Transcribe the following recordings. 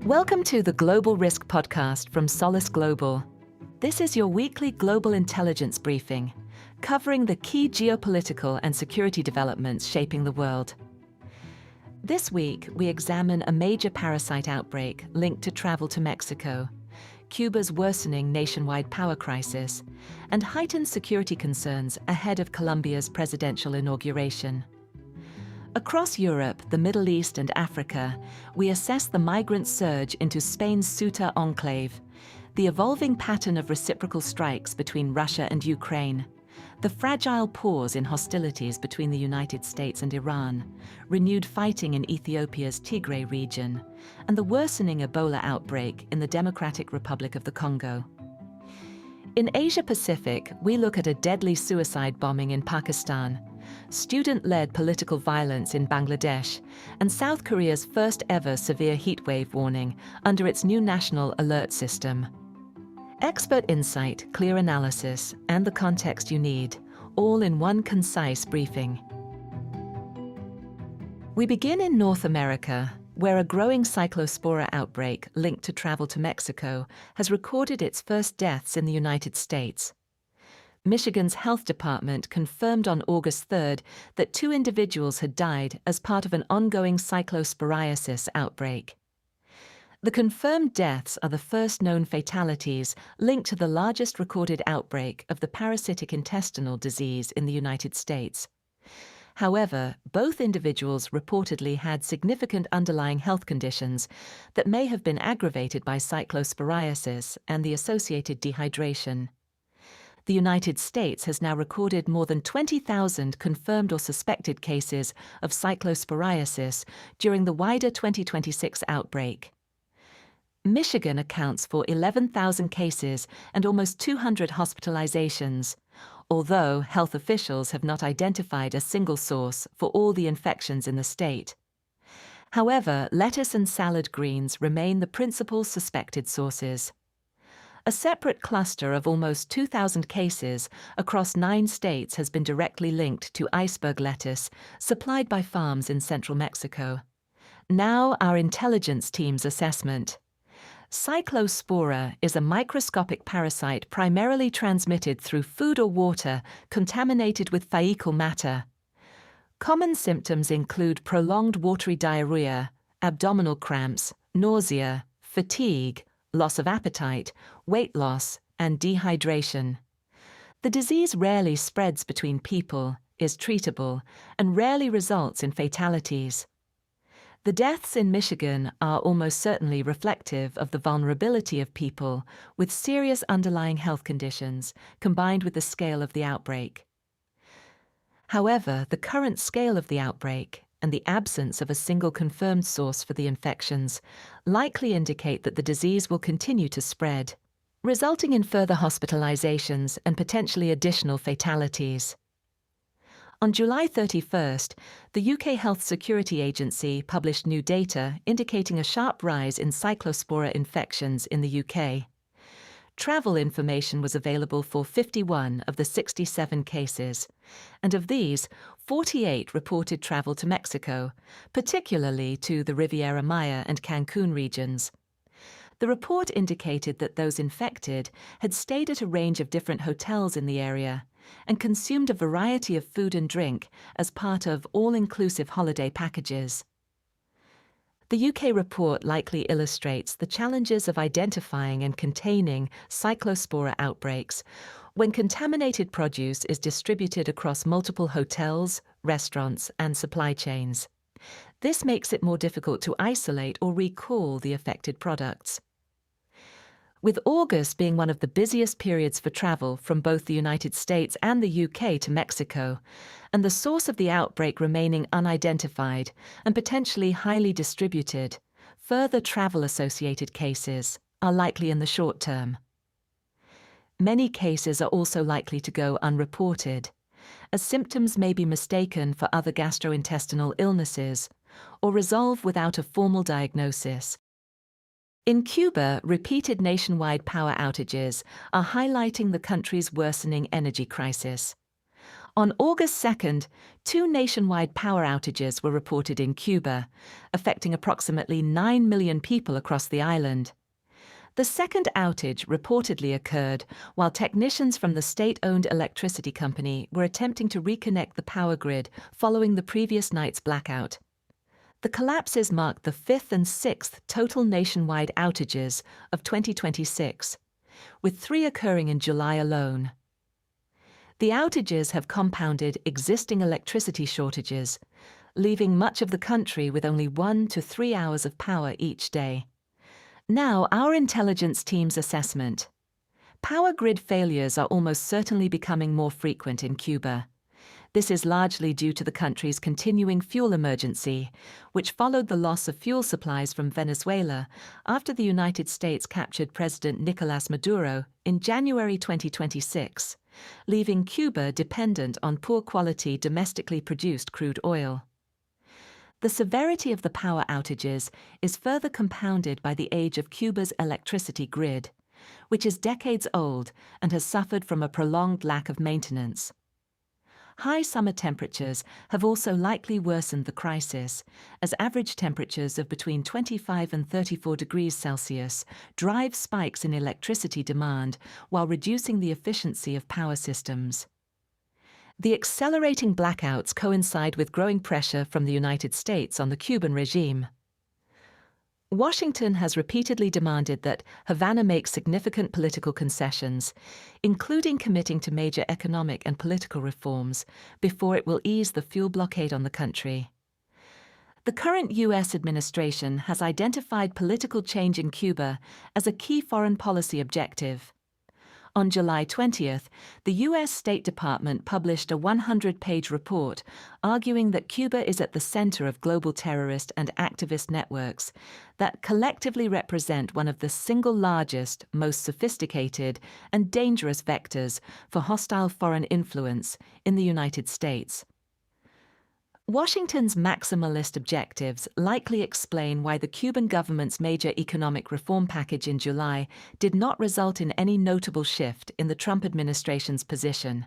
Welcome to the Global Risk Podcast from Solace Global. This is your weekly global intelligence briefing, covering the key geopolitical and security developments shaping the world. This week, we examine a major parasite outbreak linked to travel to Mexico, Cuba's worsening nationwide power crisis, and heightened security concerns ahead of Colombia's presidential inauguration. Across Europe, the Middle East and Africa, we assess the migrant surge into Spain's Ceuta enclave, the evolving pattern of reciprocal strikes between Russia and Ukraine, the fragile pause in hostilities between the United States and Iran, renewed fighting in Ethiopia's Tigray region, and the worsening Ebola outbreak in the Democratic Republic of the Congo. In Asia-Pacific, we look at a deadly suicide bombing in Pakistan, student-led political violence in Bangladesh, and South Korea's first-ever severe heatwave warning under its new national alert system. Expert insight, clear analysis, and the context you need, all in one concise briefing. We begin in North America, where a growing Cyclospora outbreak linked to travel to Mexico has recorded its first deaths in the United States. Michigan's health department confirmed on August 3rd that 2 individuals had died as part of an ongoing cyclosporiasis outbreak. The confirmed deaths are the first known fatalities linked to the largest recorded outbreak of the parasitic intestinal disease in the United States. However, both individuals reportedly had significant underlying health conditions that may have been aggravated by cyclosporiasis and the associated dehydration. The United States has now recorded more than 20,000 confirmed or suspected cases of cyclosporiasis during the wider 2026 outbreak. Michigan accounts for 11,000 cases and almost 200 hospitalizations, although health officials have not identified a single source for all the infections in the state. However, lettuce and salad greens remain the principal suspected sources. A separate cluster of almost 2,000 cases across 9 states has been directly linked to iceberg lettuce supplied by farms in central Mexico. Now our intelligence team's assessment. Cyclospora is a microscopic parasite primarily transmitted through food or water contaminated with fecal matter. Common symptoms include prolonged watery diarrhea, abdominal cramps, nausea, fatigue, loss of appetite, weight loss, and dehydration. The disease rarely spreads between people, is treatable, and rarely results in fatalities. The deaths in Michigan are almost certainly reflective of the vulnerability of people with serious underlying health conditions combined with the scale of the outbreak. However, the current scale of the outbreak and the absence of a single confirmed source for the infections likely indicate that the disease will continue to spread, resulting in further hospitalizations and potentially additional fatalities. On July 31st, the UK Health Security Agency published new data indicating a sharp rise in Cyclospora infections in the UK. Travel information was available for 51 of the 67 cases, and of these, 48 reported travel to Mexico, particularly to the Riviera Maya and Cancun regions. The report indicated that those infected had stayed at a range of different hotels in the area and consumed a variety of food and drink as part of all-inclusive holiday packages. The UK report likely illustrates the challenges of identifying and containing Cyclospora outbreaks when contaminated produce is distributed across multiple hotels, restaurants, and supply chains. This makes it more difficult to isolate or recall the affected products. With August being one of the busiest periods for travel from both the United States and the UK to Mexico, and the source of the outbreak remaining unidentified and potentially highly distributed, further travel-associated cases are likely in the short term. Many cases are also likely to go unreported, as symptoms may be mistaken for other gastrointestinal illnesses or resolve without a formal diagnosis. In Cuba, repeated nationwide power outages are highlighting the country's worsening energy crisis. On August 2nd, 2 nationwide power outages were reported in Cuba, affecting approximately 9 million people across the island. The second outage reportedly occurred while technicians from the state-owned electricity company were attempting to reconnect the power grid following the previous night's blackout. The collapses marked the 5th and 6th total nationwide outages of 2026, with 3 occurring in July alone. The outages have compounded existing electricity shortages, leaving much of the country with only 1 to 3 hours of power each day. Now, our intelligence team's assessment. Power grid failures are almost certainly becoming more frequent in Cuba. This is largely due to the country's continuing fuel emergency, which followed the loss of fuel supplies from Venezuela after the United States captured President Nicolás Maduro in January 2026, leaving Cuba dependent on poor-quality domestically produced crude oil. The severity of the power outages is further compounded by the age of Cuba's electricity grid, which is decades old and has suffered from a prolonged lack of maintenance. High summer temperatures have also likely worsened the crisis, as average temperatures of between 25 and 34 degrees Celsius drive spikes in electricity demand while reducing the efficiency of power systems. The accelerating blackouts coincide with growing pressure from the United States on the Cuban regime. Washington has repeatedly demanded that Havana make significant political concessions, including committing to major economic and political reforms, before it will ease the fuel blockade on the country. The current U.S. administration has identified political change in Cuba as a key foreign policy objective. On July 20th, the U.S. State Department published a 100-page report arguing that Cuba is at the center of global terrorist and activist networks that collectively represent one of the single largest, most sophisticated, and dangerous vectors for hostile foreign influence in the United States. Washington's maximalist objectives likely explain why the Cuban government's major economic reform package in July did not result in any notable shift in the Trump administration's position.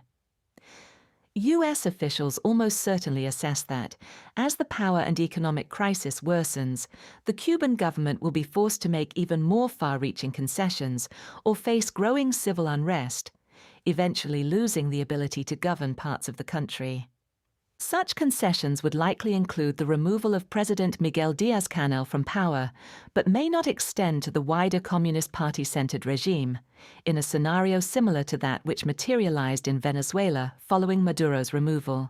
U.S. officials almost certainly assess that, as the power and economic crisis worsens, the Cuban government will be forced to make even more far-reaching concessions or face growing civil unrest, eventually losing the ability to govern parts of the country. Such concessions would likely include the removal of President Miguel Díaz-Canel from power, but may not extend to the wider Communist Party-centered regime, in a scenario similar to that which materialized in Venezuela following Maduro's removal.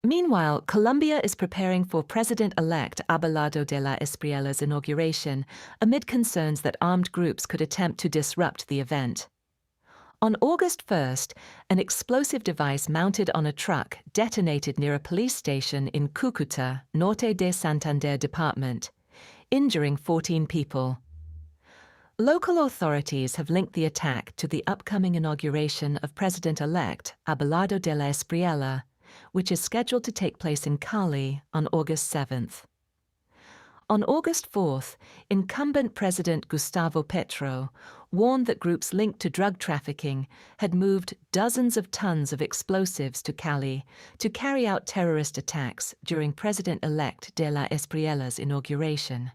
Meanwhile, Colombia is preparing for President-elect Abelardo de la Espriela's inauguration amid concerns that armed groups could attempt to disrupt the event. On August 1st, an explosive device mounted on a truck detonated near a police station in Cúcuta, Norte de Santander department, injuring 14 people. Local authorities have linked the attack to the upcoming inauguration of President-elect Abelardo de la Espriela, which is scheduled to take place in Cali on August 7th. On August 4th, incumbent President Gustavo Petro warned that groups linked to drug trafficking had moved dozens of tons of explosives to Cali to carry out terrorist attacks during President-elect de la Espriela's inauguration.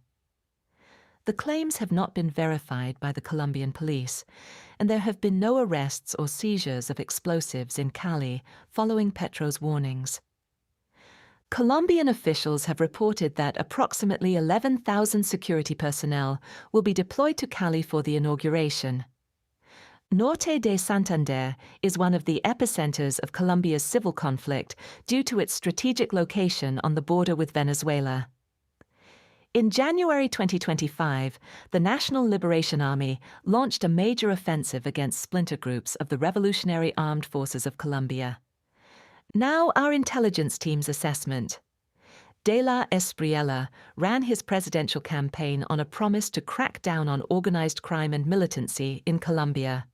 The claims have not been verified by the Colombian police, and there have been no arrests or seizures of explosives in Cali following Petro's warnings. Colombian officials have reported that approximately 11,000 security personnel will be deployed to Cali for the inauguration. Norte de Santander is one of the epicenters of Colombia's civil conflict due to its strategic location on the border with Venezuela. In January 2025, the National Liberation Army launched a major offensive against splinter groups of the Revolutionary Armed Forces of Colombia. Now our intelligence team's assessment. De la Espriela ran his presidential campaign on a promise to crack down on organized crime and militancy in Colombia,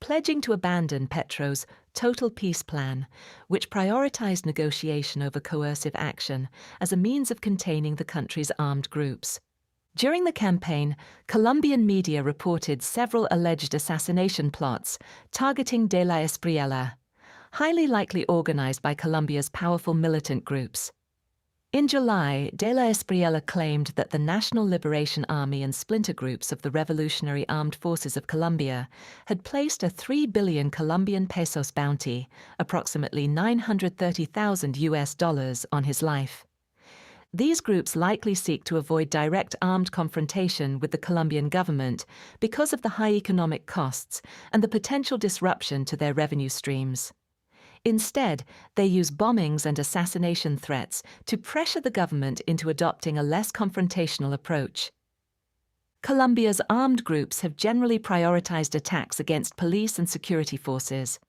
pledging to abandon Petro's total peace plan, which prioritized negotiation over coercive action as a means of containing the country's armed groups. During the campaign, Colombian media reported several alleged assassination plots targeting De la Espriela, highly likely organized by Colombia's powerful militant groups. In July, De la Espriella claimed that the National Liberation Army and splinter groups of the Revolutionary Armed Forces of Colombia had placed a 3 billion Colombian pesos bounty, approximately $930,000 on his life. These groups likely seek to avoid direct armed confrontation with the Colombian government because of the high economic costs and the potential disruption to their revenue streams. Instead, they use bombings and assassination threats to pressure the government into adopting a less confrontational approach. Colombia's armed groups have generally prioritized attacks against police and security forces.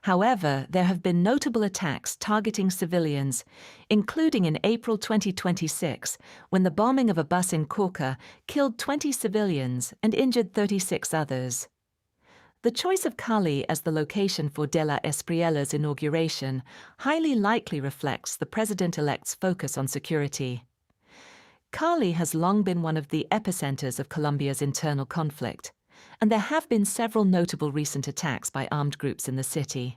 However, there have been notable attacks targeting civilians, including in April 2026, when the bombing of a bus in Ceuta killed 20 civilians and injured 36 others. The choice of Cali as the location for De la Espriella's inauguration highly likely reflects the president-elect's focus on security. Cali has long been one of the epicenters of Colombia's internal conflict, and there have been several notable recent attacks by armed groups in the city.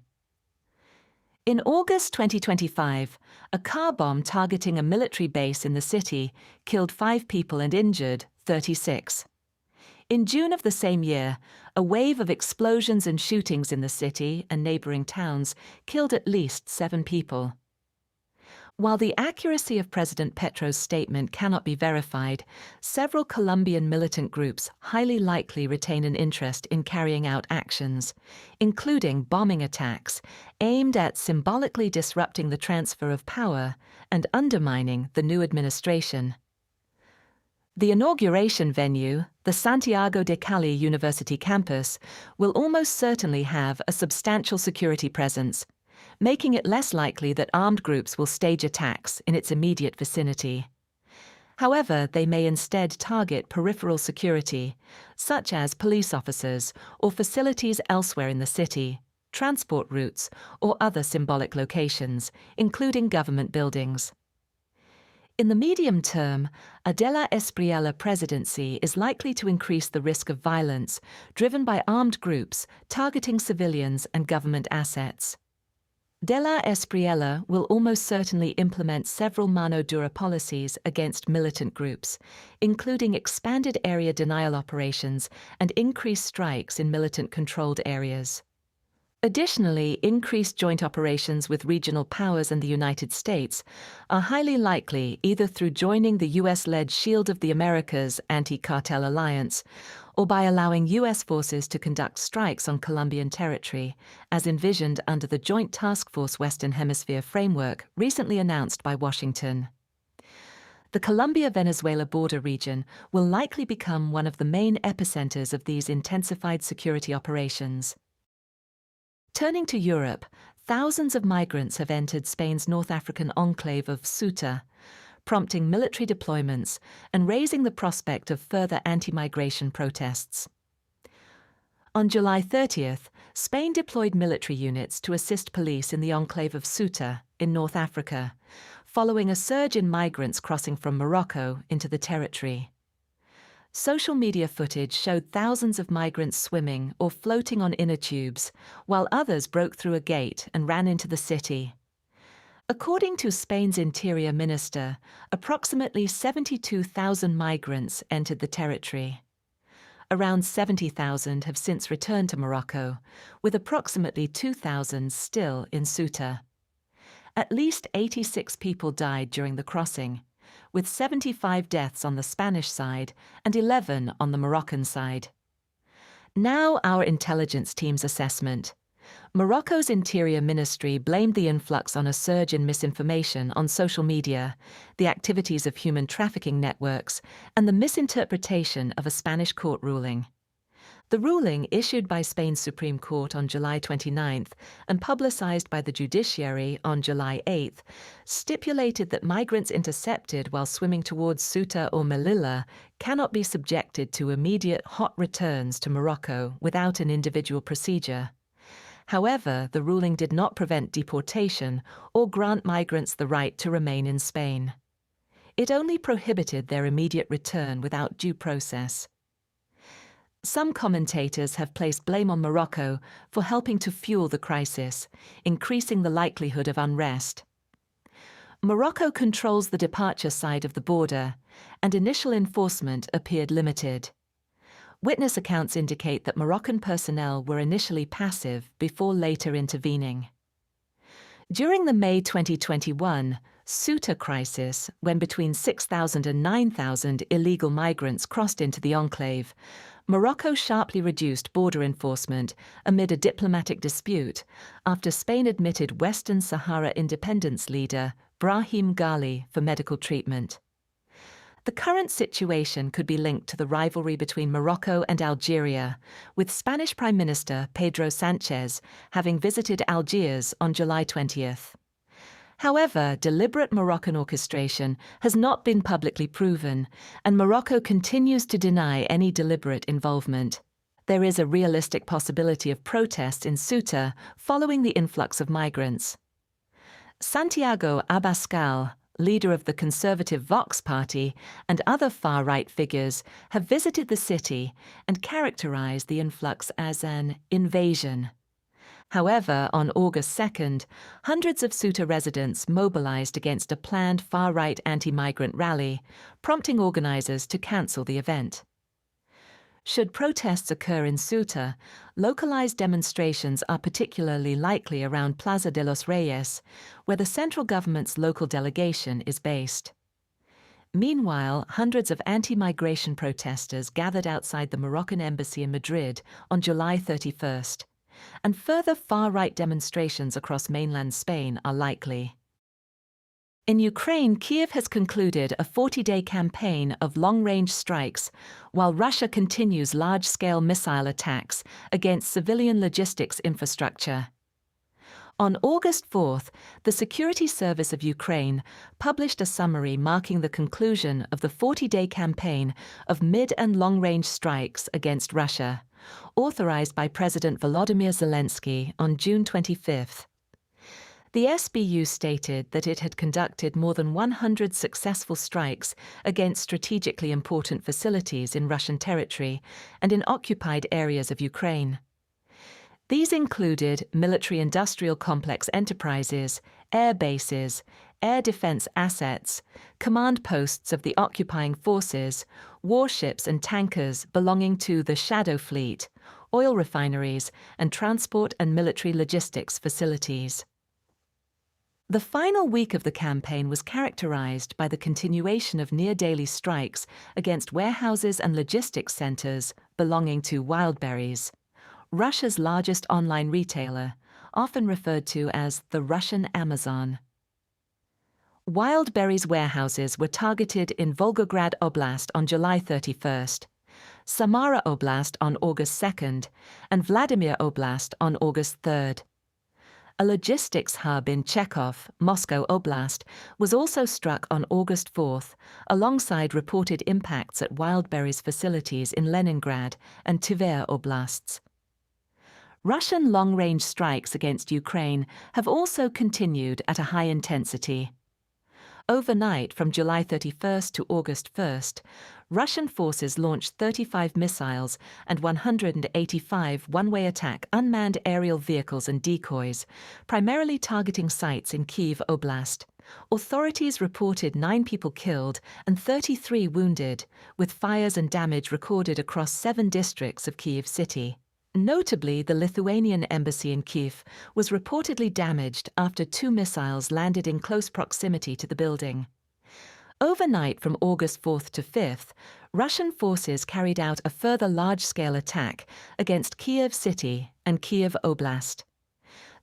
In August 2025, a car bomb targeting a military base in the city killed 5 people and injured 36. In June of the same year, a wave of explosions and shootings in the city and neighboring towns killed at least 7 people. While the accuracy of President Petro's statement cannot be verified, several Colombian militant groups highly likely retain an interest in carrying out actions, including bombing attacks aimed at symbolically disrupting the transfer of power and undermining the new administration. The inauguration venue, the Santiago de Cali University campus, will almost certainly have a substantial security presence, making it less likely that armed groups will stage attacks in its immediate vicinity. However, they may instead target peripheral security, such as police officers or facilities elsewhere in the city, transport routes, or other symbolic locations, including government buildings. In the medium term, a De la Espriella presidency is likely to increase the risk of violence driven by armed groups targeting civilians and government assets. De la Espriella will almost certainly implement several mano dura policies against militant groups, including expanded area denial operations and increased strikes in militant-controlled areas. Additionally, increased joint operations with regional powers and the United States are highly likely either through joining the U.S.-led Shield of the Americas anti-cartel alliance or by allowing U.S. forces to conduct strikes on Colombian territory, as envisioned under the Joint Task Force Western Hemisphere framework recently announced by Washington. The Colombia-Venezuela border region will likely become one of the main epicenters of these intensified security operations. Turning to Europe, thousands of migrants have entered Spain's North African enclave of Ceuta, prompting military deployments and raising the prospect of further anti-migration protests. On July 30th, Spain deployed military units to assist police in the enclave of Ceuta in North Africa, following a surge in migrants crossing from Morocco into the territory. Social media footage showed thousands of migrants swimming or floating on inner tubes, while others broke through a gate and ran into the city. According to Spain's interior minister, approximately 72,000 migrants entered the territory. Around 70,000 have since returned to Morocco, with approximately 2,000 still in Ceuta. At least 86 people died during the crossing, with 75 deaths on the Spanish side and 11 on the Moroccan side. Now our intelligence team's assessment. Morocco's Interior Ministry blamed the influx on a surge in misinformation on social media, the activities of human trafficking networks, and the misinterpretation of a Spanish court ruling. The ruling, issued by Spain's Supreme Court on July 29th and publicized by the judiciary on July 8th, stipulated that migrants intercepted while swimming towards Ceuta or Melilla cannot be subjected to immediate hot returns to Morocco without an individual procedure. However, the ruling did not prevent deportation or grant migrants the right to remain in Spain. It only prohibited their immediate return without due process. Some commentators have placed blame on Morocco for helping to fuel the crisis, increasing the likelihood of unrest. Morocco controls the departure side of the border, and initial enforcement appeared limited. Witness accounts indicate that Moroccan personnel were initially passive before later intervening. During the May 2021 Ceuta crisis, when between 6,000 and 9,000 illegal migrants crossed into the enclave, Morocco sharply reduced border enforcement amid a diplomatic dispute after Spain admitted Western Sahara independence leader Brahim Ghali for medical treatment. The current situation could be linked to the rivalry between Morocco and Algeria, with Spanish Prime Minister Pedro Sánchez having visited Algiers on July 20th. However, deliberate Moroccan orchestration has not been publicly proven, and Morocco continues to deny any deliberate involvement. There is a realistic possibility of protests in Ceuta following the influx of migrants. Santiago Abascal, leader of the conservative Vox Party, and other far-right figures have visited the city and characterized the influx as an invasion. However, on August 2nd, hundreds of Ceuta residents mobilized against a planned far-right anti-migrant rally, prompting organizers to cancel the event. Should protests occur in Ceuta, localized demonstrations are particularly likely around Plaza de los Reyes, where the central government's local delegation is based. Meanwhile, hundreds of anti-migration protesters gathered outside the Moroccan embassy in Madrid on July 31st. And further far-right demonstrations across mainland Spain are likely. In Ukraine, Kyiv has concluded a 40-day campaign of long-range strikes, while Russia continues large-scale missile attacks against civilian logistics infrastructure. On August 4th, the Security Service of Ukraine published a summary marking the conclusion of the 40-day campaign of mid- and long-range strikes against Russia, authorized by President Volodymyr Zelensky on June 25th. The SBU stated that it had conducted more than 100 successful strikes against strategically important facilities in Russian territory and in occupied areas of Ukraine. These included military-industrial complex enterprises, air bases, air defense assets, command posts of the occupying forces, warships and tankers belonging to the Shadow Fleet, oil refineries, and transport and military logistics facilities. The final week of the campaign was characterized by the continuation of near-daily strikes against warehouses and logistics centers belonging to Wildberries, Russia's largest online retailer, often referred to as the Russian Amazon. Wildberries warehouses were targeted in Volgograd Oblast on July 31st, Samara Oblast on August 2nd, and Vladimir Oblast on August 3rd. A logistics hub in Chekhov, Moscow Oblast, was also struck on August 4th, alongside reported impacts at Wildberries facilities in Leningrad and Tver Oblasts. Russian long-range strikes against Ukraine have also continued at a high intensity. Overnight, from July 31st to August 1st, Russian forces launched 35 missiles and 185 one-way attack unmanned aerial vehicles and decoys, primarily targeting sites in Kyiv Oblast. Authorities reported 9 people killed and 33 wounded, with fires and damage recorded across 7 districts of Kyiv city. Notably, the Lithuanian embassy in Kyiv was reportedly damaged after 2 missiles landed in close proximity to the building. Overnight from August 4th to 5th, Russian forces carried out a further large-scale attack against Kyiv city and Kyiv Oblast.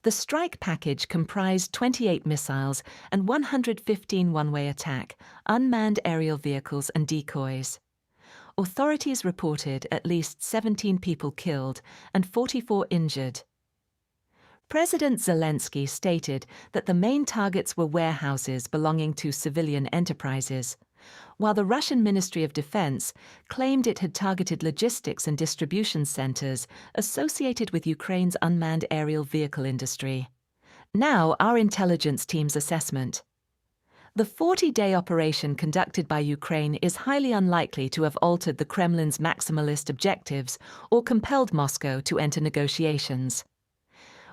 The strike package comprised 28 missiles and 115 one-way attack, unmanned aerial vehicles and decoys. Authorities reported at least 17 people killed and 44 injured. President Zelensky stated that the main targets were warehouses belonging to civilian enterprises, while the Russian Ministry of Defense claimed it had targeted logistics and distribution centers associated with Ukraine's unmanned aerial vehicle industry. Now, our intelligence team's assessment. The 40-day operation conducted by Ukraine is highly unlikely to have altered the Kremlin's maximalist objectives or compelled Moscow to enter negotiations.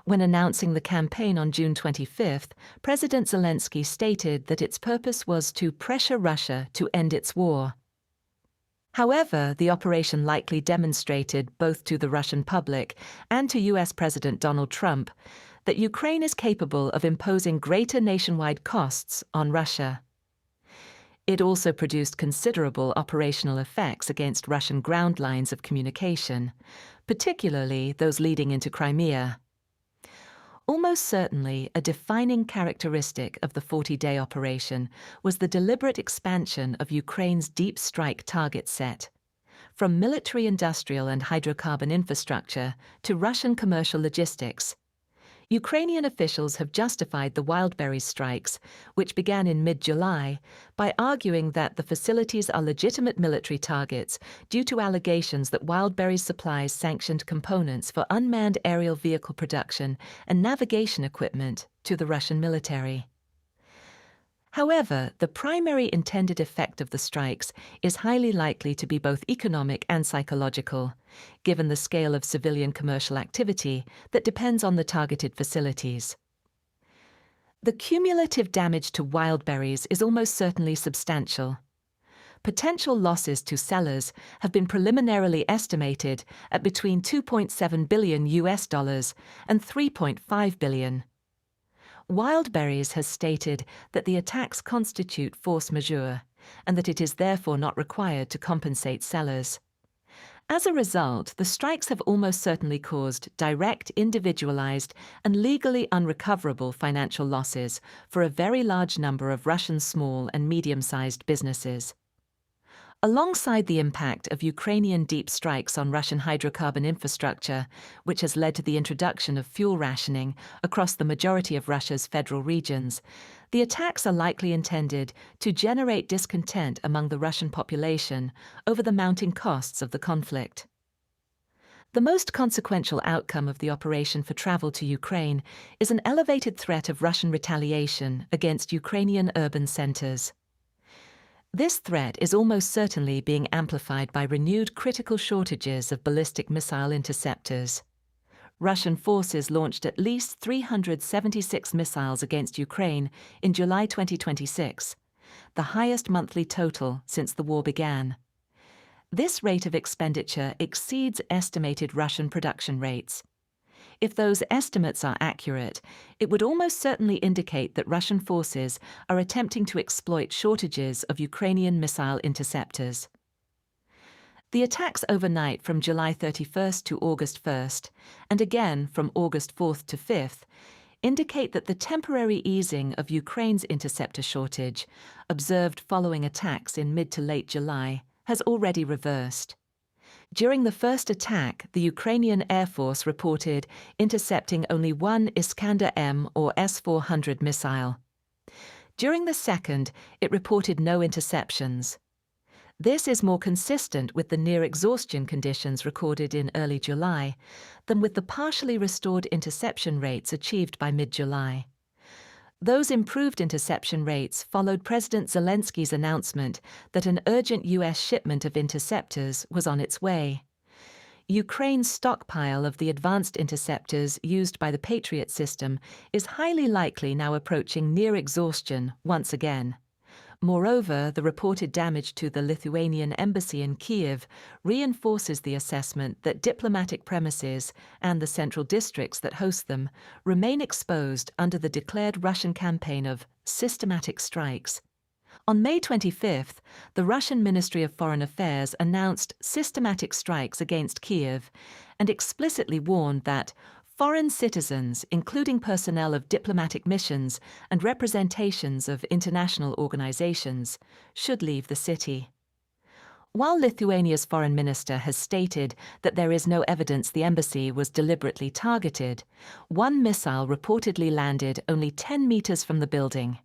When announcing the campaign on June 25, President Zelensky stated that its purpose was to pressure Russia to end its war. However, the operation likely demonstrated both to the Russian public and to US President Donald Trump that Ukraine is capable of imposing greater nationwide costs on Russia. It also produced considerable operational effects against Russian ground lines of communication, particularly those leading into Crimea. Almost certainly, a defining characteristic of the 40-day operation was the deliberate expansion of Ukraine's deep strike target set, from military-industrial and hydrocarbon infrastructure to Russian commercial logistics. Ukrainian officials have justified the Wildberries strikes, which began in mid-July, by arguing that the facilities are legitimate military targets due to allegations that Wildberries supplies sanctioned components for unmanned aerial vehicle production and navigation equipment to the Russian military. However, the primary intended effect of the strikes is highly likely to be both economic and psychological, given the scale of civilian commercial activity that depends on the targeted facilities. The cumulative damage to Wildberries is almost certainly substantial. Potential losses to sellers have been preliminarily estimated at between $2.7 billion and $3.5 billion. Wildberries has stated that the attacks constitute force majeure and that it is therefore not required to compensate sellers. As a result, the strikes have almost certainly caused direct, individualized, and legally unrecoverable financial losses for a very large number of Russian small and medium-sized businesses. Alongside the impact of Ukrainian deep strikes on Russian hydrocarbon infrastructure, which has led to the introduction of fuel rationing across the majority of Russia's federal regions, the attacks are likely intended to generate discontent among the Russian population over the mounting costs of the conflict. The most consequential outcome of the operation for travel to Ukraine is an elevated threat of Russian retaliation against Ukrainian urban centers. This threat is almost certainly being amplified by renewed critical shortages of ballistic missile interceptors. Russian forces launched at least 376 missiles against Ukraine in July 2026, the highest monthly total since the war began. This rate of expenditure exceeds estimated Russian production rates. If those estimates are accurate, it would almost certainly indicate that Russian forces are attempting to exploit shortages of Ukrainian missile interceptors. The attacks overnight from July 31st to August 1st, and again from August 4th to 5th, indicate that the temporary easing of Ukraine's interceptor shortage, observed following attacks in mid to late July, has already reversed. During the first attack, the Ukrainian Air Force reported intercepting only one Iskander-M or S-400 missile. During the second, it reported no interceptions. This is more consistent with the near-exhaustion conditions recorded in early July than with the partially restored interception rates achieved by mid-July. Those improved interception rates followed President Zelensky's announcement that an urgent U.S. shipment of interceptors was on its way. Ukraine's stockpile of the advanced interceptors used by the Patriot system is highly likely now approaching near exhaustion once again. Moreover, the reported damage to the Lithuanian embassy in Kyiv reinforces the assessment that diplomatic premises and the central districts that host them remain exposed under the declared Russian campaign of systematic strikes. On May 25th, the Russian Ministry of Foreign Affairs announced systematic strikes against Kyiv and explicitly warned that foreign citizens, including personnel of diplomatic missions and representations of international organizations, should leave the city. While Lithuania's foreign minister has stated that there is no evidence the embassy was deliberately targeted, one missile reportedly landed only 10 meters from the building.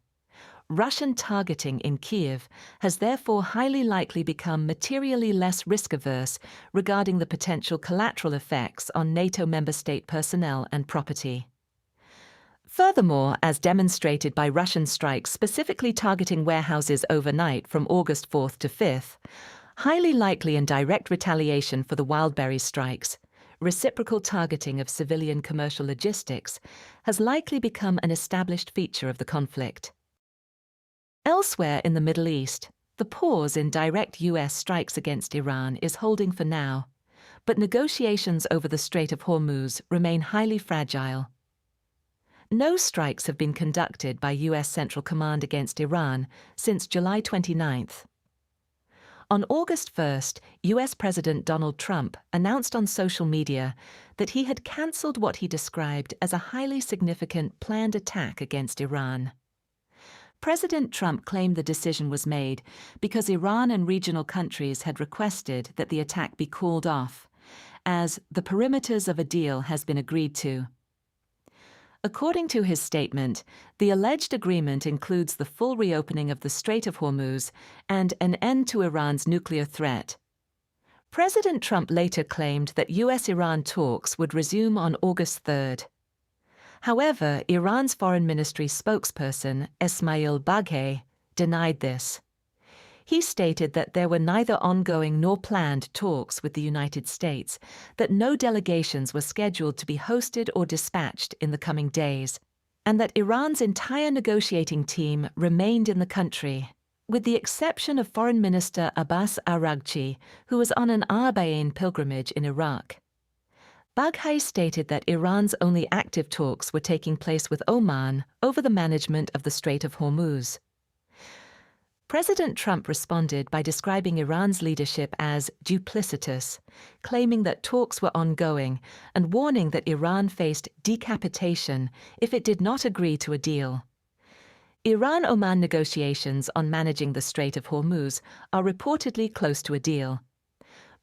Russian targeting in Kyiv has therefore highly likely become materially less risk-averse regarding the potential collateral effects on NATO member state personnel and property. Furthermore, as demonstrated by Russian strikes specifically targeting warehouses overnight from August 4th to 5th, highly likely and direct retaliation for the Wildberries strikes, reciprocal targeting of civilian commercial logistics, has likely become an established feature of the conflict. Elsewhere in the Middle East, the pause in direct U.S. strikes against Iran is holding for now, but negotiations over the Strait of Hormuz remain highly fragile. No strikes have been conducted by U.S. Central Command against Iran since July 29th. On August 1st, U.S. President Donald Trump announced on social media that he had cancelled what he described as a highly significant planned attack against Iran. President Trump claimed the decision was made because Iran and regional countries had requested that the attack be called off, as the perimeters of a deal has been agreed to. According to his statement, the alleged agreement includes the full reopening of the Strait of Hormuz and an end to Iran's nuclear threat. President Trump later claimed that U.S.-Iran talks would resume on August 3rd. However, Iran's Foreign Ministry spokesperson, Esmail Baghaei, denied this. He stated that there were neither ongoing nor planned talks with the United States, that no delegations were scheduled to be hosted or dispatched in the coming days, and that Iran's entire negotiating team remained in the country, with the exception of Foreign Minister Abbas Araghchi, who was on an Arba'in pilgrimage in Iraq. Baghaei stated that Iran's only active talks were taking place with Oman over the management of the Strait of Hormuz. President Trump responded by describing Iran's leadership as duplicitous, claiming that talks were ongoing and warning that Iran faced decapitation if it did not agree to a deal. Iran-Oman negotiations on managing the Strait of Hormuz are reportedly close to a deal.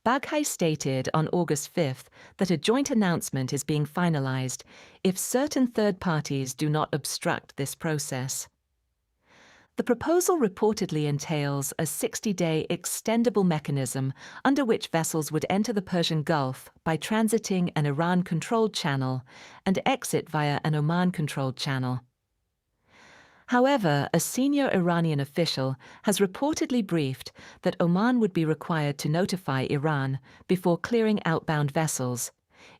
Baghaei stated on August 5th that a joint announcement is being finalized if certain third parties do not obstruct this process. The proposal reportedly entails a 60-day extendable mechanism under which vessels would enter the Persian Gulf by transiting an Iran-controlled channel and exit via an Oman-controlled channel. However, a senior Iranian official has reportedly briefed that Oman would be required to notify Iran before clearing outbound vessels,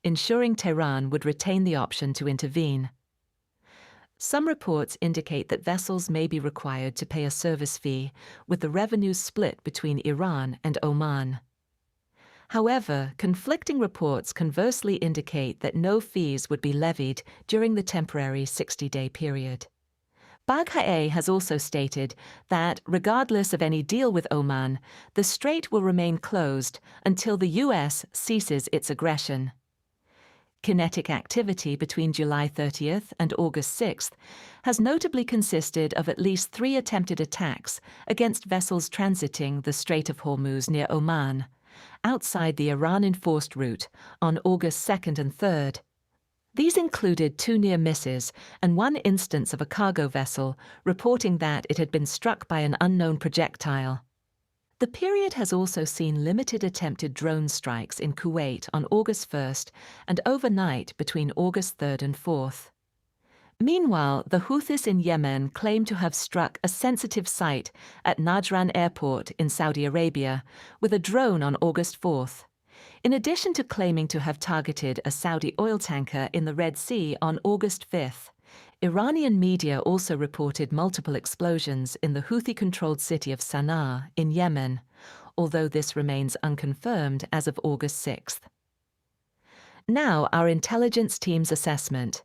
ensuring Tehran would retain the option to intervene. Some reports indicate that vessels may be required to pay a service fee, with the revenues split between Iran and Oman. However, conflicting reports conversely indicate that no fees would be levied during the temporary 60-day period. Baghaei has also stated that, regardless of any deal with Oman, the strait will remain closed until the U.S. ceases its aggression. Kinetic activity between July 30th and August 6th has notably consisted of at least 3 attempted attacks against vessels transiting the Strait of Hormuz near Oman, outside the Iran-enforced route, on August 2nd and 3rd. These included 2 near misses and 1 instance of a cargo vessel reporting that it had been struck by an unknown projectile. The period has also seen limited attempted drone strikes in Kuwait on August 1st and overnight between August 3rd and 4th. Meanwhile, the Houthis in Yemen claim to have struck a sensitive site at Najran Airport in Saudi Arabia with a drone on August 4th, in addition to claiming to have targeted a Saudi oil tanker in the Red Sea on August 5th. Iranian media also reported multiple explosions in the Houthi-controlled city of Sana'a in Yemen, although this remains unconfirmed as of August 6th. Now, our intelligence team's assessment.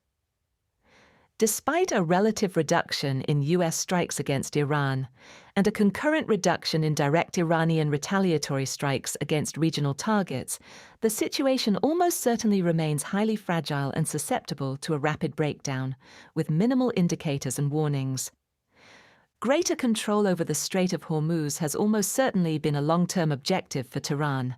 Despite a relative reduction in U.S. strikes against Iran and a concurrent reduction in direct Iranian retaliatory strikes against regional targets, the situation almost certainly remains highly fragile and susceptible to a rapid breakdown, with minimal indicators and warnings. Greater control over the Strait of Hormuz has almost certainly been a long-term objective for Tehran.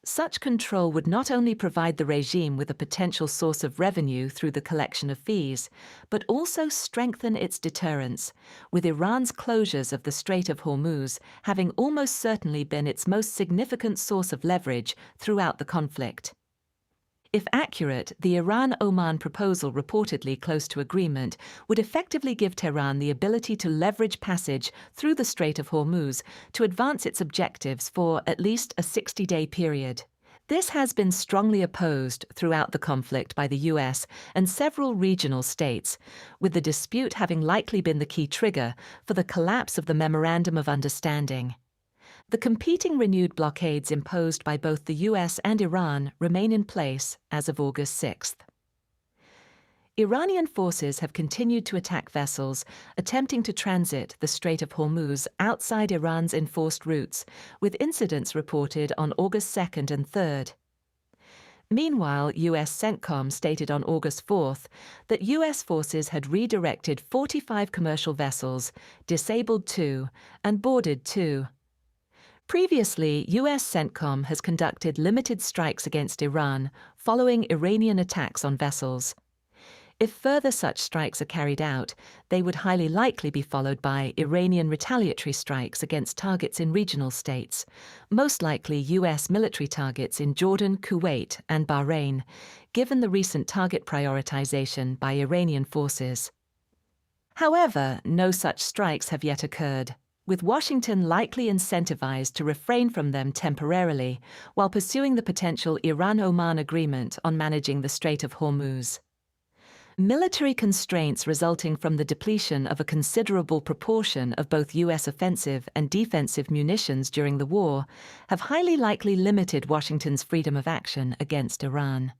Such control would not only provide the regime with a potential source of revenue through the collection of fees, but also strengthen its deterrence, with Iran's closures of the Strait of Hormuz having almost certainly been its most significant source of leverage throughout the conflict. If accurate, the Iran-Oman proposal, reportedly close to agreement, would effectively give Tehran the ability to leverage passage through the Strait of Hormuz to advance its objectives for at least a 60-day period. This has been strongly opposed throughout the conflict by the US and several regional states, with the dispute having likely been the key trigger for the collapse of the Memorandum of Understanding. The competing renewed blockades imposed by both the US and Iran remain in place as of August 6th. Iranian forces have continued to attack vessels attempting to transit the Strait of Hormuz outside Iran's enforced routes, with incidents reported on August 2nd and 3rd. Meanwhile, US CENTCOM stated on August 4th that US forces had redirected 45 commercial vessels, disabled 2, and boarded 2. Previously, US CENTCOM has conducted limited strikes against Iran following Iranian attacks on vessels. If further such strikes are carried out, they would highly likely be followed by Iranian retaliatory strikes against targets in regional states, most likely US military targets in Jordan, Kuwait, and Bahrain, given the recent target prioritization by Iranian forces. However, no such strikes have yet occurred, with Washington likely incentivized to refrain from them temporarily while pursuing the potential Iran-Oman agreement on managing the Strait of Hormuz. Military constraints resulting from the depletion of a considerable proportion of both U.S. offensive and defensive munitions during the war have highly likely limited Washington's freedom of action against Iran.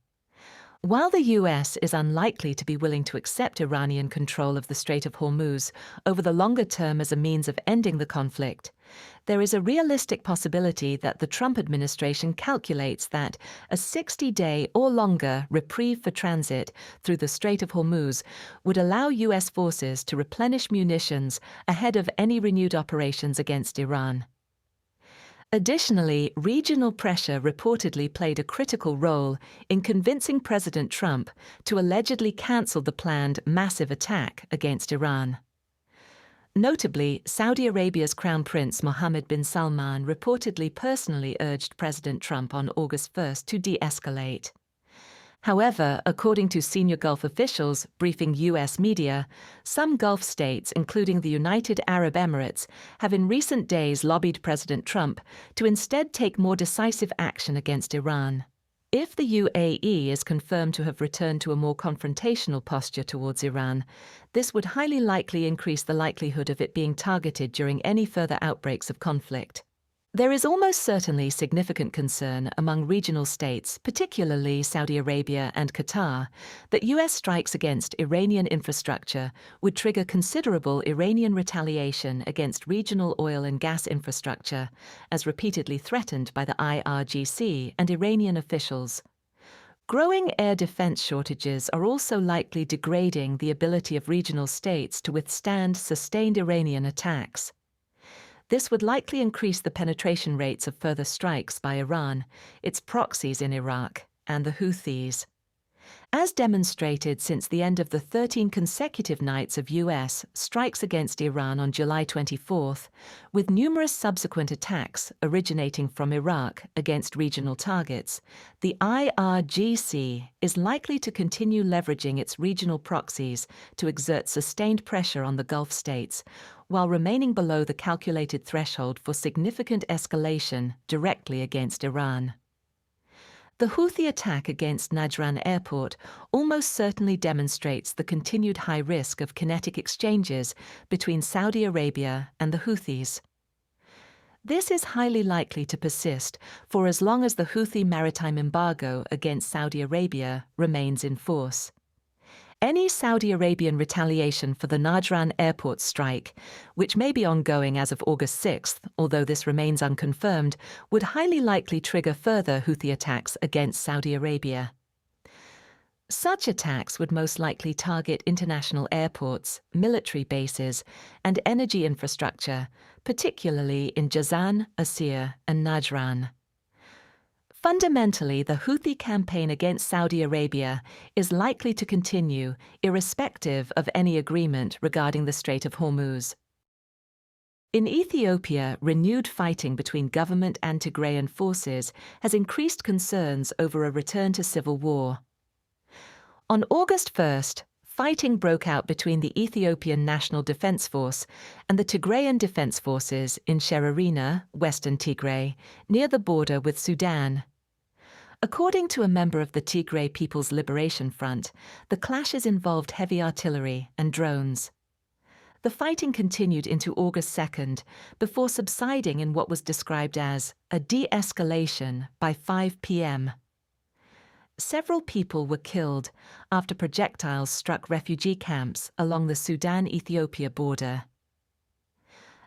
While the U.S. is unlikely to be willing to accept Iranian control of the Strait of Hormuz over the longer term as a means of ending the conflict, there is a realistic possibility that the Trump administration calculates that a 60-day or longer reprieve for transit through the Strait of Hormuz would allow U.S. forces to replenish munitions ahead of any renewed operations against Iran. Additionally, regional pressure reportedly played a critical role in convincing President Trump to allegedly cancel the planned massive attack against Iran. Notably, Saudi Arabia's Crown Prince Mohammed bin Salman reportedly personally urged President Trump on August 1st to de-escalate. However, according to senior Gulf officials briefing U.S. media, some Gulf states, including the United Arab Emirates, have in recent days lobbied President Trump to instead take more decisive action against Iran. If the UAE is confirmed to have returned to a more confrontational posture towards Iran, this would highly likely increase the likelihood of it being targeted during any further outbreaks of conflict. There is almost certainly significant concern among regional states, particularly Saudi Arabia and Qatar, that U.S. strikes against Iranian infrastructure would trigger considerable Iranian retaliation against regional oil and gas infrastructure, as repeatedly threatened by the IRGC and Iranian officials. Growing air defense shortages are also likely degrading the ability of regional states to withstand sustained Iranian attacks. This would likely increase the penetration rates of further strikes by Iran, its proxies in Iraq, and the Houthis. As demonstrated since the end of the 13 consecutive nights of U.S. strikes against Iran on July 24th, with numerous subsequent attacks originating from Iraq against regional targets, the IRGC is likely to continue leveraging its regional proxies to exert sustained pressure on the Gulf states, while remaining below the calculated threshold for significant escalation directly against Iran. The Houthi attack against Najran Airport almost certainly demonstrates the continued high risk of kinetic exchanges between Saudi Arabia and the Houthis. This is highly likely to persist for as long as the Houthi maritime embargo against Saudi Arabia remains in force. Any Saudi Arabian retaliation for the Najran airport strike, which may be ongoing as of August 6th, although this remains unconfirmed, would highly likely trigger further Houthi attacks against Saudi Arabia. Such attacks would most likely target international airports, military bases, and energy infrastructure, particularly in Jazan, Asir, and Najran. Fundamentally, the Houthi campaign against Saudi Arabia is likely to continue, irrespective of any agreement regarding the Strait of Hormuz. In Ethiopia, renewed fighting between government and Tigrayan forces has increased concerns over a return to civil war. On August 1st, fighting broke out between the Ethiopian National Defense Force and the Tigrayan Defense Forces in Sherarina, western Tigray, near the border with Sudan. According to a member of the Tigray People's Liberation Front, the clashes involved heavy artillery and drones. The fighting continued into August 2nd, before subsiding in what was described as a de-escalation by 5 p.m. Several people were killed after projectiles struck refugee camps along the Sudan-Ethiopia border.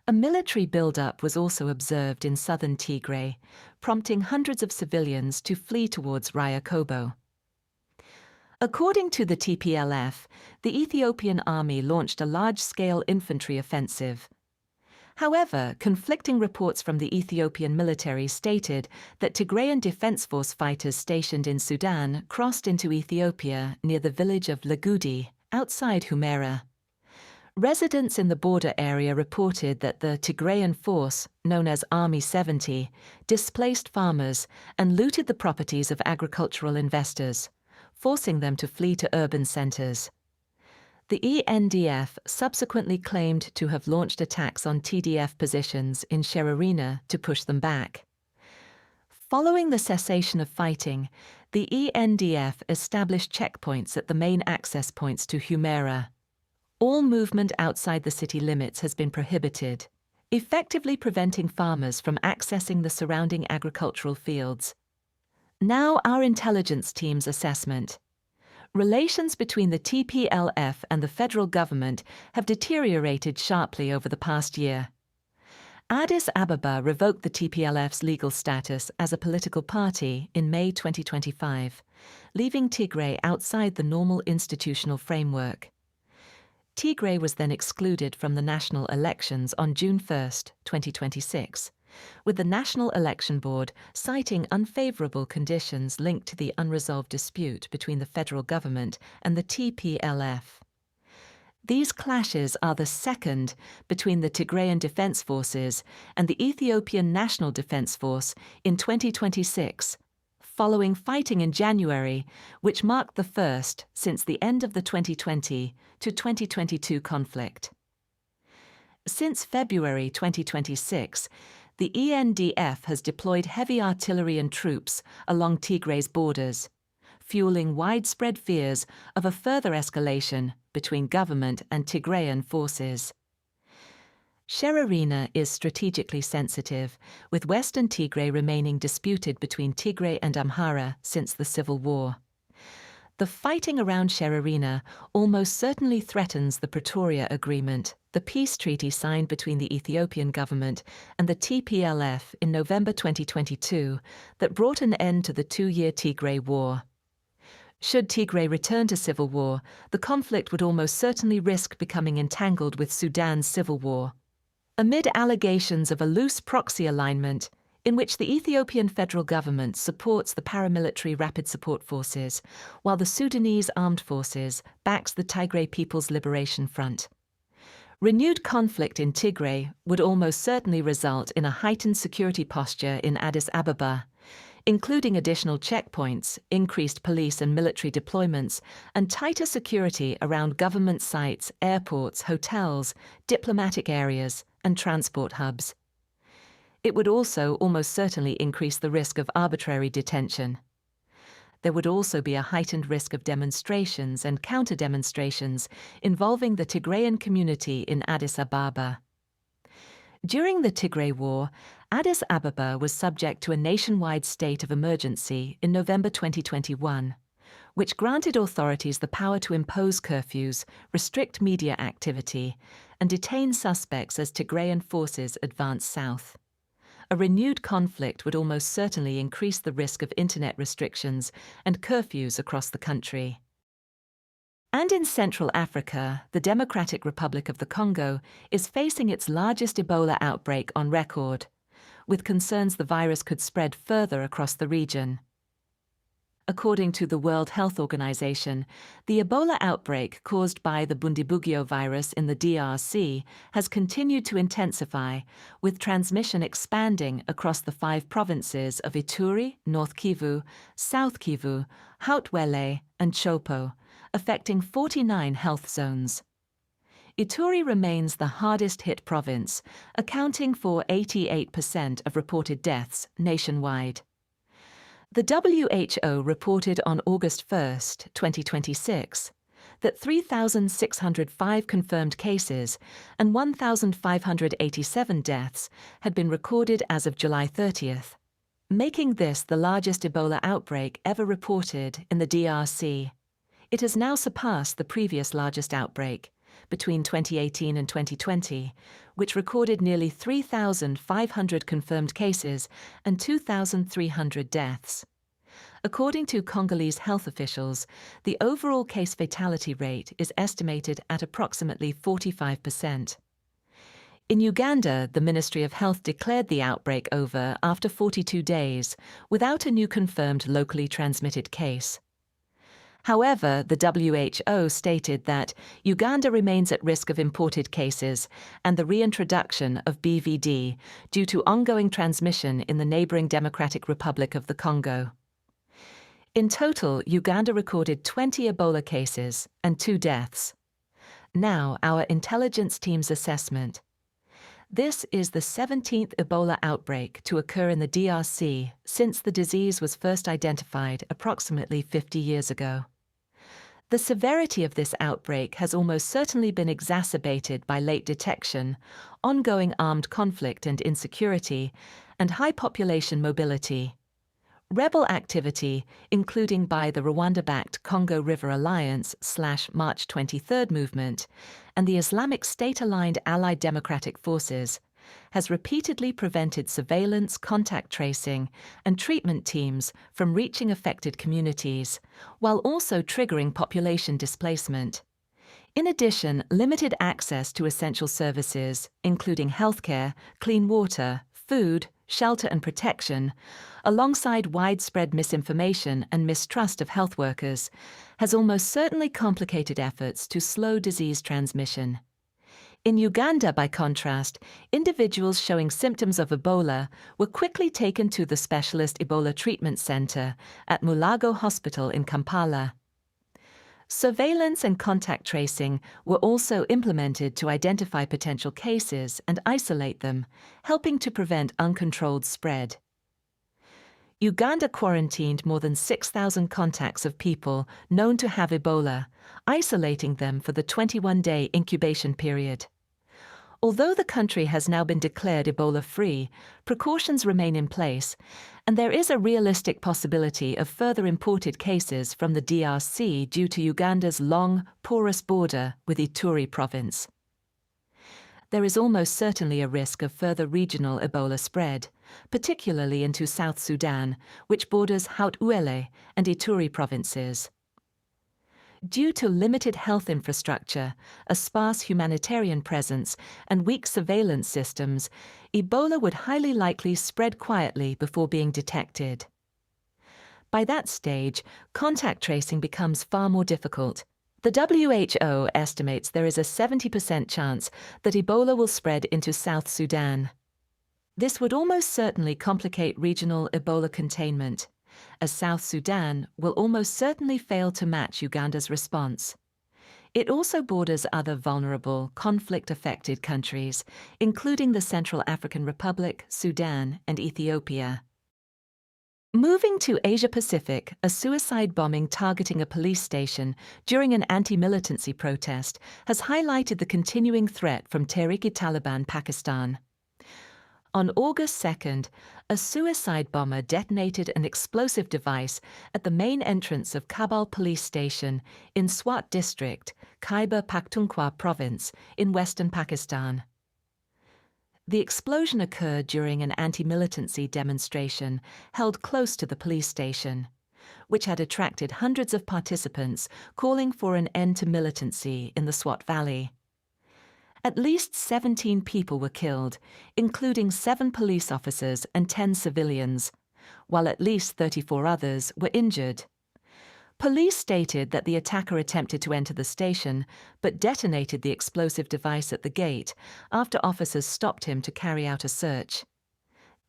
A military buildup was also observed in southern Tigray, prompting hundreds of civilians to flee towards Raya-Kobo. According to the TPLF, the Ethiopian army launched a large-scale infantry offensive. However, conflicting reports from the Ethiopian military stated that Tigrayan Defense Force fighters stationed in Sudan crossed into Ethiopia near the village of Lagudi, outside Humera. Residents in the border area reported that the Tigrayan force, known as Army 70, displaced farmers and looted the properties of agricultural investors, forcing them to flee to urban centers. The ENDF subsequently claimed to have launched attacks on TDF positions in Sherarina to push them back. Following the cessation of fighting, the ENDF established checkpoints at the main access points to Humera. All movement outside the city limits has been prohibited, effectively preventing farmers from accessing the surrounding agricultural fields. Now our intelligence team's assessment. Relations between the TPLF and the federal government have deteriorated sharply over the past year. Addis Ababa revoked the TPLF's legal status as a political party in May 2025, leaving Tigray outside the normal institutional framework. Tigray was then excluded from the national elections on June 1, 2026, with the National Election Board citing unfavorable conditions linked to the unresolved dispute between the federal government and the TPLF. These clashes are the second between the Tigrayan Defense Forces and the Ethiopian National Defense Force in 2026, following fighting in January, which marked the first since the end of the 2020 to 2022 conflict. Since February 2026, the ENDF has deployed heavy artillery and troops along Tigray's borders, fueling widespread fears of a further escalation between government and Tigrayan forces. Sherarina is strategically sensitive, with western Tigray remaining disputed between Tigray and Amhara since the civil war. The fighting around Sherarina almost certainly threatens the Pretoria Agreement, the peace treaty signed between the Ethiopian government and the TPLF in November 2022 that brought an end to the 2-year Tigray War. Should Tigray return to civil war, the conflict would almost certainly risk becoming entangled with Sudan's civil war. Amid allegations of a loose proxy alignment, in which the Ethiopian federal government supports the paramilitary Rapid Support Forces, while the Sudanese Armed Forces backs the Tigray People's Liberation Front. Renewed conflict in Tigray would almost certainly result in a heightened security posture in Addis Ababa, including additional checkpoints, increased police and military deployments, and tighter security around government sites, airports, hotels, diplomatic areas, and transport hubs. It would also almost certainly increase the risk of arbitrary detention. There would also be a heightened risk of demonstrations and counter-demonstrations involving the Tigrayan community in Addis Ababa. During the Tigray War, Addis Ababa was subject to a nationwide state of emergency in November 2021, which granted authorities the power to impose curfews, restrict media activity, and detain suspects as Tigrayan forces advanced south. A renewed conflict would almost certainly increase the risk of internet restrictions and curfews across the country. And in Central Africa, the Democratic Republic of the Congo is facing its largest Ebola outbreak on record, with concerns the virus could spread further across the region. According to the World Health Organization, the Ebola outbreak caused by the Bundibugyo virus in the DRC has continued to intensify, with transmission expanding across the 5 provinces of Ituri, North Kivu, South Kivu, Haut-Uele, and Chopo, affecting 49 health zones. Ituri remains the hardest-hit province, accounting for 88% of reported deaths nationwide. The WHO reported on August 1, 2026, that 3,605 confirmed cases and 1,587 deaths had been recorded as of July 30th, making this the largest Ebola outbreak ever reported in the DRC. It has now surpassed the previous largest outbreak, between 2018 and 2020, which recorded nearly 3,500 confirmed cases and 2,300 deaths. According to Congolese health officials, the overall case fatality rate is estimated at approximately 45%. In Uganda, the Ministry of Health declared the outbreak over after 42 days, without a new confirmed locally transmitted case. However, the WHO stated that Uganda remains at risk of imported cases and the reintroduction of BVD due to ongoing transmission in the neighboring Democratic Republic of the Congo. In total, Uganda recorded 20 Ebola cases and 2 deaths. Now, our intelligence team's assessment. This is the 17th Ebola outbreak to occur in the DRC since the disease was first identified approximately 50 years ago. The severity of this outbreak has almost certainly been exacerbated by late detection, ongoing armed conflict and insecurity, and high population mobility. Rebel activity, including by the Rwanda-backed Congo River Alliance/March 23rd movement and the Islamic State-aligned Allied Democratic Forces, has repeatedly prevented surveillance, contact tracing, and treatment teams from reaching affected communities, while also triggering population displacement. In addition, limited access to essential services, including healthcare, clean water, food, shelter and protection, alongside widespread misinformation and mistrust of health workers, has almost certainly complicated efforts to slow disease transmission. In Uganda, by contrast, individuals showing symptoms of Ebola were quickly taken to the Specialist Ebola Treatment Center at Mulago Hospital in Kampala. Surveillance and contact tracing were also implemented to identify potential cases and isolate them, helping to prevent uncontrolled spread. Uganda quarantined more than 6,000 contacts of people known to have Ebola, isolating them for the 21-day incubation period. Although the country has now been declared Ebola-free, precautions remain in place, and there is a realistic possibility of further imported cases from the DRC due to Uganda's long, porous border with Ituri province. There is almost certainly a risk of further regional Ebola spread, particularly into South Sudan, which borders Haut-Uele and Ituri provinces. Due to limited health infrastructure, a sparse humanitarian presence, and weak surveillance systems, Ebola would highly likely spread quietly before being detected. By that stage, contact tracing becomes far more difficult. The WHO estimates there is a 70% chance that Ebola will spread into South Sudan. This would almost certainly complicate regional Ebola containment, as South Sudan will almost certainly fail to match Uganda's response. It also borders other vulnerable, conflict-affected countries, including the Central African Republic, Sudan, and Ethiopia. Moving to Asia-Pacific, a suicide bombing targeting a police station during an anti-militancy protest has highlighted the continuing threat from Tehrik-i-Taliban Pakistan. On August 2nd, a suicide bomber detonated an explosive device at the main entrance of Kabul police station in Swat district, Khyber Pakhtunkhwa province, in western Pakistan. The explosion occurred during an anti-militancy demonstration held close to the police station, which had attracted hundreds of participants calling for an end to militancy in the Swat Valley. At least 17 people were killed, including 7 police officers and 10 civilians, while at least 34 others were injured. Police stated that the attacker attempted to enter the station but detonated the explosive device at the gate after officers stopped him to carry out a search.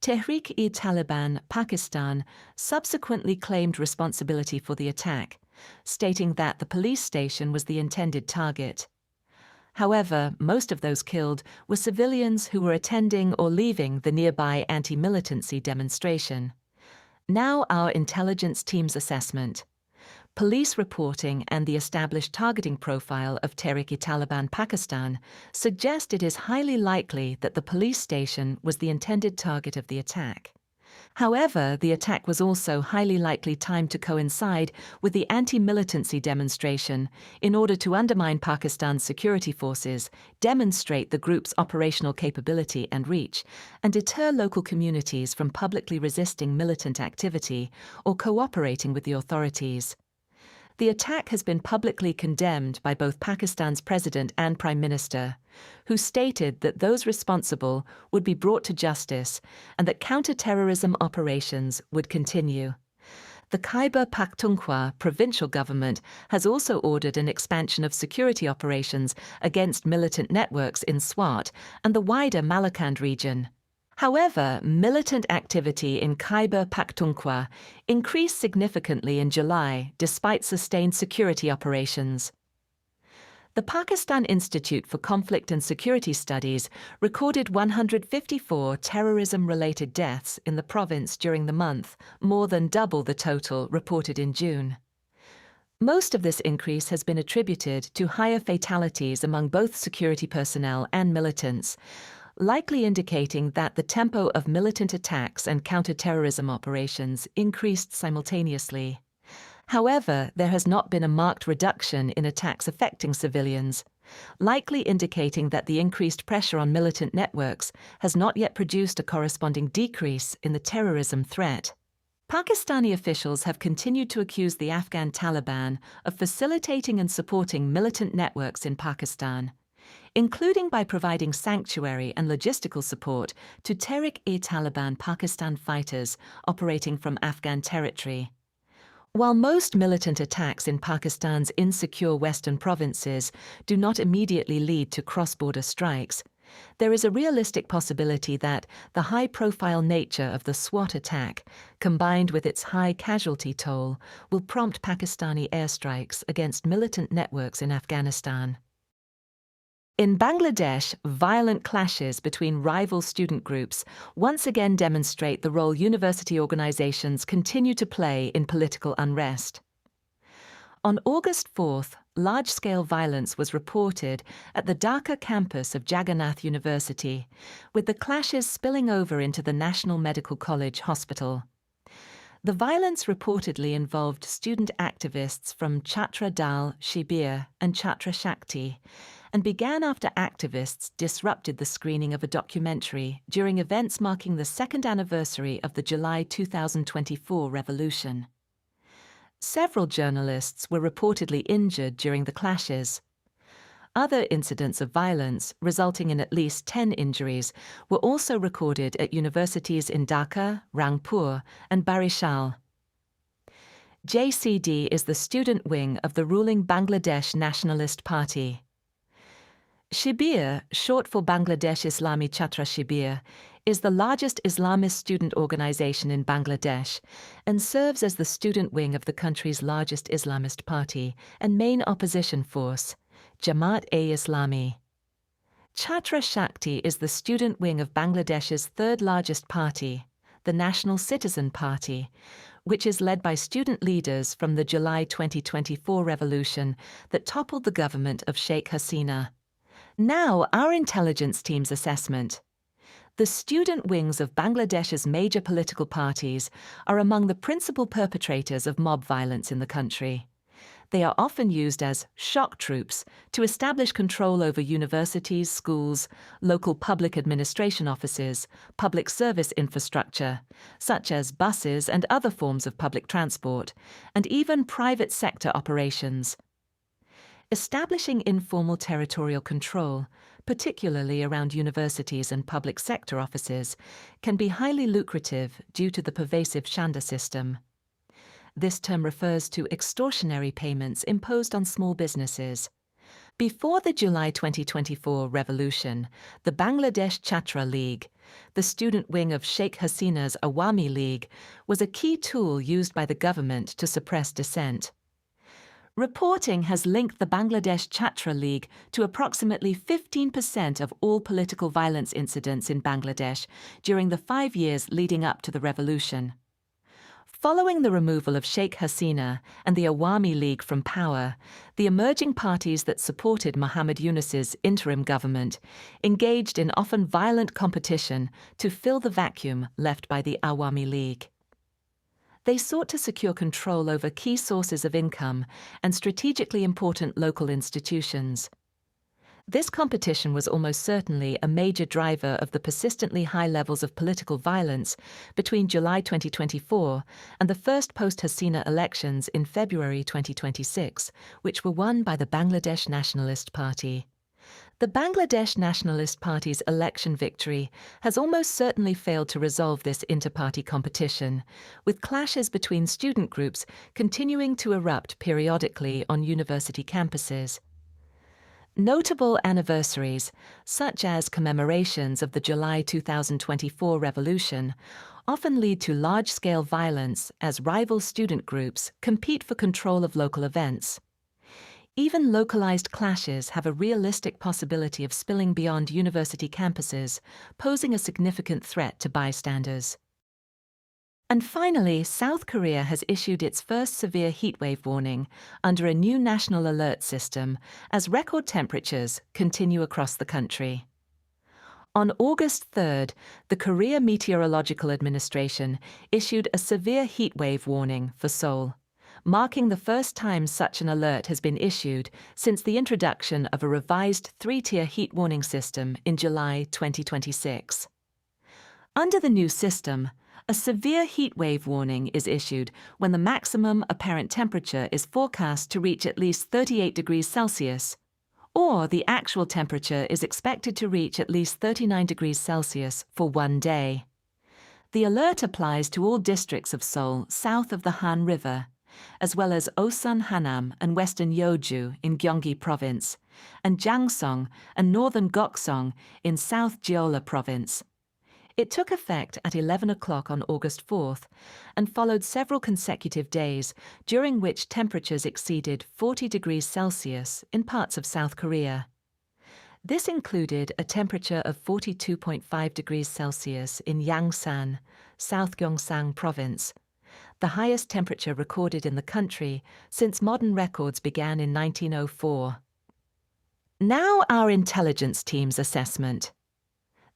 Tehreek-e-Taliban Pakistan subsequently claimed responsibility for the attack, stating that the police station was the intended target. However, most of those killed were civilians who were attending or leaving the nearby anti-militancy demonstration. Now our intelligence team's assessment. Police reporting and the established targeting profile of Tehreek-e-Taliban Pakistan suggest it is highly likely that the police station was the intended target of the attack. However, the attack was also highly likely timed to coincide with the anti-militancy demonstration in order to undermine Pakistan's security forces, demonstrate the group's operational capability and reach, and deter local communities from publicly resisting militant activity or cooperating with the authorities. The attack has been publicly condemned by both Pakistan's president and prime minister, who stated that those responsible would be brought to justice and that counter-terrorism operations would continue. The Khyber Pakhtunkhwa provincial government has also ordered an expansion of security operations against militant networks in Swat and the wider Malakand region. However, militant activity in Khyber Pakhtunkhwa increased significantly in July despite sustained security operations. The Pakistan Institute for Conflict and Security Studies recorded 154 terrorism-related deaths in the province during the month, more than double the total reported in June. Most of this increase has been attributed to higher fatalities among both security personnel and militants, likely indicating that the tempo of militant attacks and counter-terrorism operations increased simultaneously. However, there has not been a marked reduction in attacks affecting civilians, likely indicating that the increased pressure on militant networks has not yet produced a corresponding decrease in the terrorism threat. Pakistani officials have continued to accuse the Afghan Taliban of facilitating and supporting militant networks in Pakistan, including by providing sanctuary and logistical support to Tehreek-e-Taliban Pakistan fighters operating from Afghan territory. While most militant attacks in Pakistan's insecure western provinces do not immediately lead to cross-border strikes, there is a realistic possibility that the high-profile nature of the Swat attack, combined with its high casualty toll, will prompt Pakistani airstrikes against militant networks in Afghanistan. In Bangladesh, violent clashes between rival student groups once again demonstrate the role university organizations continue to play in political unrest. On August 4th, large-scale violence was reported at the Dhaka campus of Jagannath University, with the clashes spilling over into the National Medical College Hospital. The violence reportedly involved student activists from Chhatra Dal Shibir and Chhatra Shakti, and began after activists disrupted the screening of a documentary during events marking the second anniversary of the July 2024 revolution. Several journalists were reportedly injured during the clashes. Other incidents of violence, resulting in at least 10 injuries, were also recorded at universities in Dhaka, Rangpur, and Barishal. JCD is the student wing of the ruling Bangladesh Nationalist Party. Shibir, short for Bangladesh Islami Chhatra Shibir, is the largest Islamist student organization in Bangladesh and serves as the student wing of the country's largest Islamist party and main opposition force, Jamaat-e-Islami. Chhatra Shakti is the student wing of Bangladesh's third largest party, the National Citizen Party, which is led by student leaders from the July 2024 revolution that toppled the government of Sheikh Hasina. Now, our intelligence team's assessment. The student wings of Bangladesh's major political parties are among the principal perpetrators of mob violence in the country. They are often used as shock troops to establish control over universities, schools, local public administration offices, public service infrastructure, such as buses and other forms of public transport, and even private sector operations. Establishing informal territorial control, particularly around universities and public sector offices, can be highly lucrative due to the pervasive Shanda system. This term refers to extortionary payments imposed on small businesses. Before the July 2024 revolution, the Bangladesh Chhatra League, the student wing of Sheikh Hasina's Awami League, was a key tool used by the government to suppress dissent. Reporting has linked the Bangladesh Chhatra League to approximately 15% of all political violence incidents in Bangladesh during the 5 years leading up to the revolution. Following the removal of Sheikh Hasina and the Awami League from power, the emerging parties that supported Mohamed Yunus's interim government engaged in often violent competition to fill the vacuum left by the Awami League. They sought to secure control over key sources of income and strategically important local institutions. This competition was almost certainly a major driver of the persistently high levels of political violence between July 2024 and the first post-Hasina elections in February 2026, which were won by the Bangladesh Nationalist Party. The Bangladesh Nationalist Party's election victory has almost certainly failed to resolve this inter-party competition, with clashes between student groups continuing to erupt periodically on university campuses. Notable anniversaries, such as commemorations of the July 2024 revolution, often lead to large-scale violence as rival student groups compete for control of local events. Even localized clashes have a realistic possibility of spilling beyond university campuses, posing a significant threat to bystanders. And finally, South Korea has issued its first severe heatwave warning under a new national alert system as record temperatures continue across the country. On August 3rd, the Korea Meteorological Administration issued a severe heatwave warning for Seoul, marking the first time such an alert has been issued since the introduction of a revised 3-tier heat warning system in July 2026. Under the new system, a severe heatwave warning is issued when the maximum apparent temperature is forecast to reach at least 38 degrees Celsius, or the actual temperature is expected to reach at least 39 degrees Celsius for one day. The alert applies to all districts of Seoul south of the Han River, as well as Osun Hanam and western Yeoju in Gyeonggi Province, and Jangsong and northern Gokseong in South Jeolla Province. It took effect at 11 o'clock on August 4th and followed several consecutive days during which temperatures exceeded 40 degrees Celsius in parts of South Korea. This included a temperature of 42.5 degrees Celsius in Yangsan, South Gyeongsang Province, the highest temperature recorded in the country since modern records began in 1904. Now our intelligence team's assessment.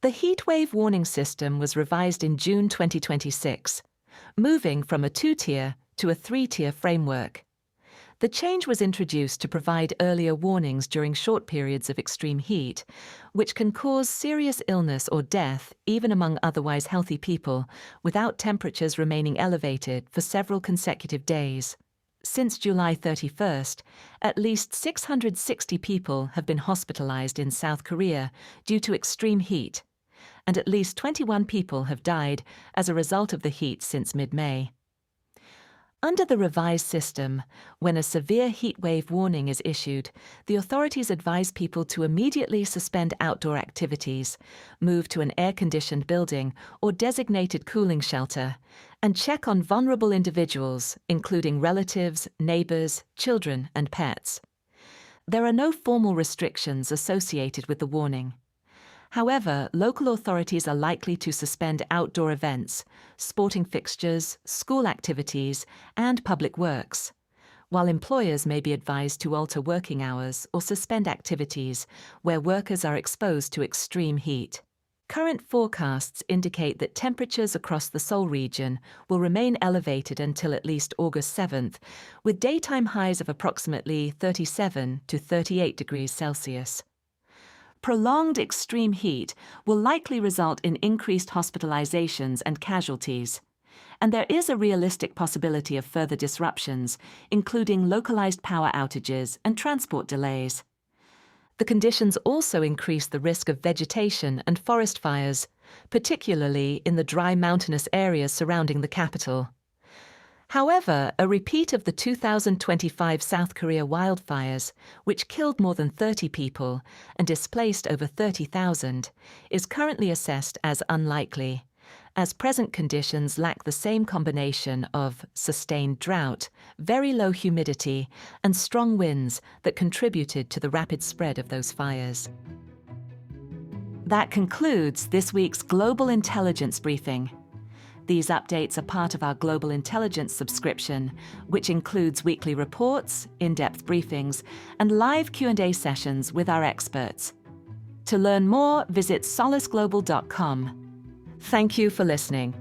The heatwave warning system was revised in June 2026, moving from a 2-tier to a 3-tier framework. The change was introduced to provide earlier warnings during short periods of extreme heat, which can cause serious illness or death even among otherwise healthy people, without temperatures remaining elevated for several consecutive days. Since July 31st, at least 660 people have been hospitalized in South Korea due to extreme heat, and at least 21 people have died as a result of the heat since mid-May. Under the revised system, when a severe heatwave warning is issued, the authorities advise people to immediately suspend outdoor activities, move to an air-conditioned building or designated cooling shelter, and check on vulnerable individuals, including relatives, neighbors, children, and pets. There are no formal restrictions associated with the warning. However, local authorities are likely to suspend outdoor events, sporting fixtures, school activities, and public works, while employers may be advised to alter working hours or suspend activities where workers are exposed to extreme heat. Current forecasts indicate that temperatures across the Seoul region will remain elevated until at least August 7th, with daytime highs of approximately 37 to 38 degrees Celsius. Prolonged extreme heat will likely result in increased hospitalizations and casualties, and there is a realistic possibility of further disruptions, including localized power outages and transport delays. The conditions also increase the risk of vegetation and forest fires, particularly in the dry mountainous areas surrounding the capital. However, a repeat of the 2025 South Korea wildfires, which killed more than 30 people and displaced over 30,000, is currently assessed as unlikely, as present conditions lack the same combination of sustained drought, very low humidity, and strong winds that contributed to the rapid spread of those fires. That concludes this week's Global Intelligence Briefing. These updates are part of our Global Intelligence subscription, which includes weekly reports, in-depth briefings, and live Q&A sessions with our experts. To learn more, visit solaceglobal.com. Thank you for listening.